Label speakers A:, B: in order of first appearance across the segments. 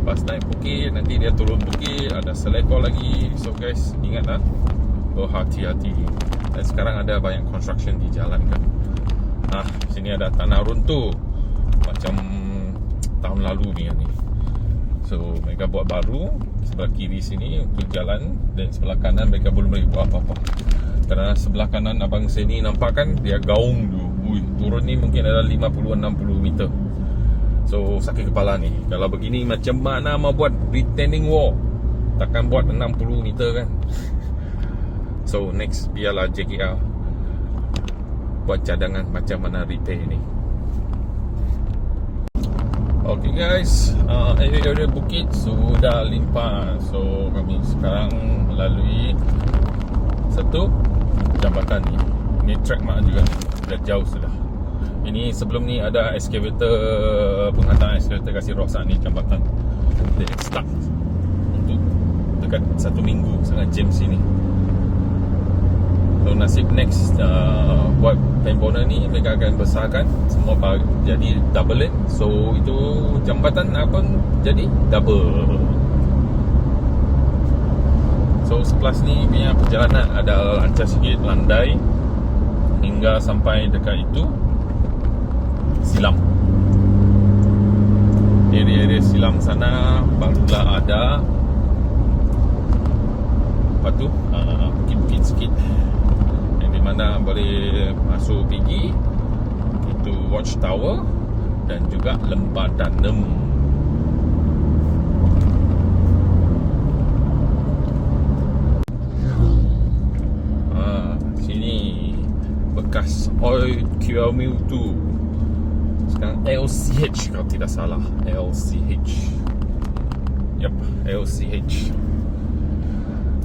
A: Lepas naik bukit, nanti dia turun bukit, ada selekor lagi. So guys, ingat lah, berhati-hati. Dan sekarang ada banyak construction di jalan kan. Nah, sini ada tanah runtuh macam tahun lalu ni. So mereka buat baru sebelah kiri sini untuk jalan, dan sebelah kanan mereka belum boleh buat apa-apa. Kerana sebelah kanan abang sini nampak kan, dia gaung tu. Turun ni mungkin ada 50-60 meter. So sakit kepala ni. Kalau begini macam mana mau buat retaining wall? Takkan buat 60 meter kan. So next biarlah JKR buat cadangan macam mana repair ni. Okay guys, area bukit sudah limpah. So kami sekarang melalui satu jambatan ni. Ini track mak juga, dah jauh sudah. Ini sebelum ni ada excavator, penghantaran excavator kasih rosak ni jambatan. Dia stuck untuk dekat 1 minggu, sangat jam sini. So nasib next buat pembangunan ni, mereka akan besarkan semua jadi double lane. So itu jambatan akan jadi double. So sekelas ni punya perjalanan ada lancar sikit, landai hingga sampai dekat itu silam. Area-area silam sana barulah ada apa tu, bukit-bukit sikit yang di mana boleh masuk pergi itu watchtower dan juga lembah Danem. Sini bekas oil QMU tu. Sekarang LCH kalau tidak salah. LCH. Yup, LCH.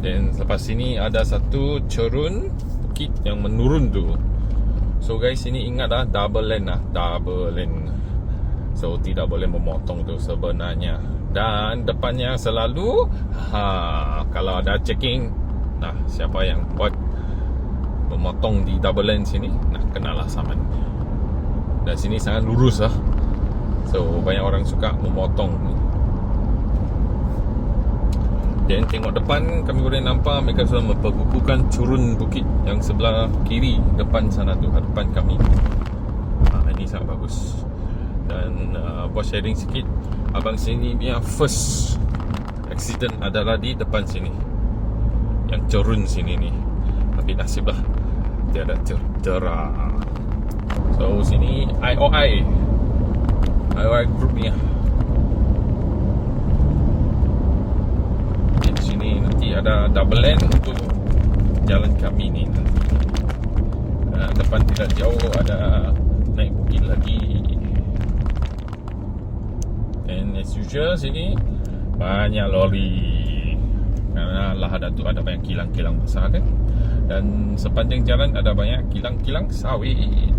A: Dan lepas sini ada satu cerun bukit yang menurun tu. So guys, sini ingat lah, double lane lah, double lane. So tidak boleh memotong tu sebenarnya. Dan depannya selalu kalau ada checking, nah siapa yang buat memotong di double lane sini, nah kenalah saman. Dan sini sangat lurus lah. So banyak orang suka memotong ni. Dan tengok depan, kami boleh nampak mereka sudah memperkukuhkan curun bukit yang sebelah kiri depan sana tu, hadapan kami. Ini sangat bagus. Dan buat sharing sikit, abang sini punya first accident adalah di depan sini, yang curun sini ni. Tapi nasib lah, tiada cedera. So sini IOI group ni. Di sini nanti ada double lane untuk jalan kami ni nanti. Depan tidak jauh ada naik bukit lagi. And as usual sini banyak lori. Kerana Lahad tu ada banyak kilang-kilang besar kan. Dan sepanjang jalan ada banyak kilang-kilang sawit.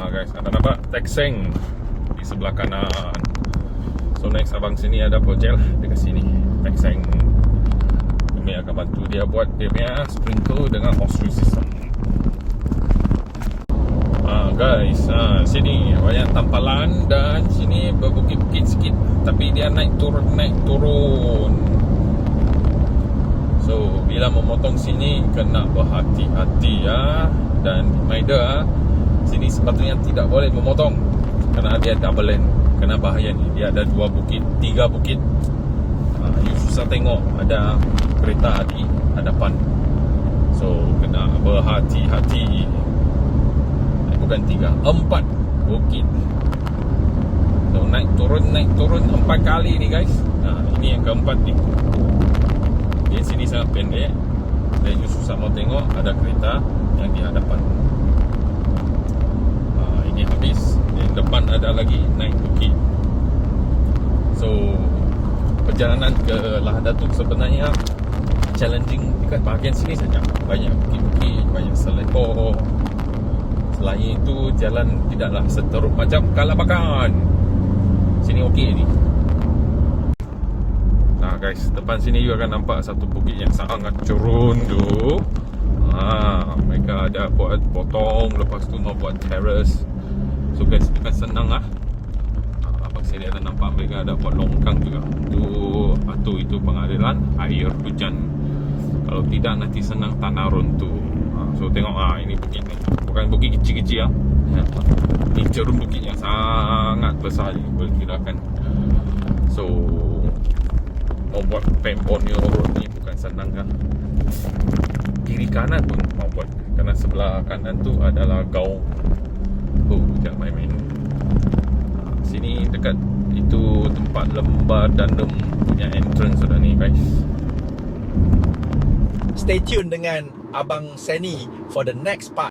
A: Guys, ada nampak Texeng di sebelah kanan. So next abang sini ada projek lah dekat sini, Texeng. Kami akan bantu dia buat dia punya sprinkle dengan hose system. Guys, sini banyak tampalan dan sini berbukit-bukit sikit, tapi dia naik turun. So bila memotong sini kena berhati-hati ya. Dan reminder, sini sepatutnya tidak boleh memotong kerana dia double lane. Kena bahaya ni, dia ada 2 bukit, 3 bukit. You susah tengok ada kereta di hadapan. So kena berhati-hati. Bukan 3, 4 bukit. So naik turun 4 kali ni guys. Ini yang keempat ni. Di sini sangat pendek dan you susah mau tengok ada kereta yang di hadapan. Ini habis. Di depan ada lagi naik bukit. So perjalanan ke Lahad Datuk sebenarnya challenging dekat bahagian sini saja. Banyak bukit-bukit, banyak selekor. Selain itu jalan tidaklah seteruk macam Kalabakan. Sini okey ni. Nah guys, depan sini you akan nampak satu bukit yang sangat curun tu. Mereka ada buat potong, lepas tu mau buat terrace. So guys, bukan senang lah. Abang sini ada nampak mereka ada buat longkang juga. Itu pengaliran air hujan. Kalau tidak nanti senang tanah runtuh. So tengok ini bukit ni. Bukan bukit kecil-kecil Ini cerun bukit yang sangat besar ni, boleh kirakan. So mau buat Pemborneo Road ni bukan senang Kiri kanan pun mau buat, kerana sebelah kanan tu adalah gaung. Jangan main-main. Sini dekat itu tempat Lembah Danem punya entrance sudah ni guys.
B: Stay tuned dengan Abang Seni for the next part.